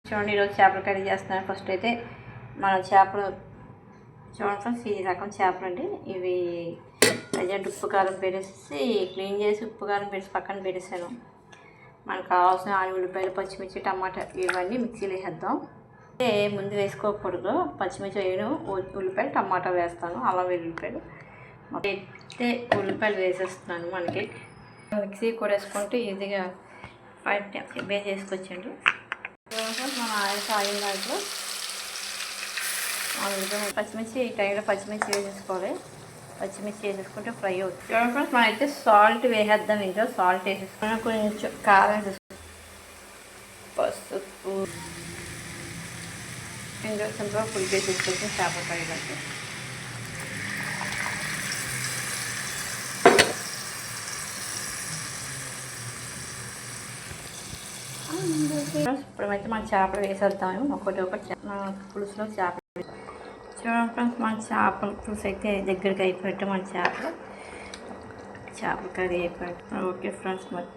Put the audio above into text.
చూడండి ఈరోజు చేపల కర్రీ చేస్తున్నాను. ఫస్ట్ అయితే మన చేపలు చూడండి ఫ్రెండ్స్, ఈ రకం చేపలు అండి. ఇవి ప్రజెంట్ ఉప్పు కారం పెట్టేసి క్లీన్ చేసి ఉప్పు కారం పెట్టేసి పక్కన పెట్టేసాను. మనకు కావాల్సిన ఉల్లిపాయలు, పచ్చిమిర్చి, టమాటా ఇవన్నీ మిక్సీలో వేసేద్దాం. అంటే ముందు వేసుకోకూడదు. పచ్చిమిర్చి వేయను, ఉల్లిపాయలు, టమాటా వేస్తాను, అల్లం వెల్లుల్లిపాయలు అయితే ఉల్లిపాయలు వేసేస్తున్నాను. మనకి మిక్సీ కూడా వేసుకుంటే ఈజీగా బే చేసుకొచ్చండి. మన ఆయిల్ దాంట్లో పచ్చిమిర్చి ఈ టైంలో పచ్చిమిర్చి వేసేసుకోవాలి. పచ్చిమిర్చి వేసేసుకుంటే ఫ్రై అవుతుంది. ఫ్రెండ్స్ మనం అయితే సాల్ట్ వేసేద్దాం. ఇంట్లో సాల్ట్ వేసేసుకుని కొంచెం కారం వేసేసుకుంటాం, పసుపు, ఇంట్లో సింపుల్గా పులి వేసేసుకుంటాం చేపల ఫ్రైలోకి. ఇప్పుడైతే మన చేపలు వేసేద్దాము ఒకటి పులుసులో చేపలు. చూడండి ఫ్రెండ్స్, మన చేపల పులుసు అయితే దగ్గరికి అయిపోయినట్టు మన చేపల కర్రీ అయిపోయినట్టు. ఓకే ఫ్రెండ్స్, మరి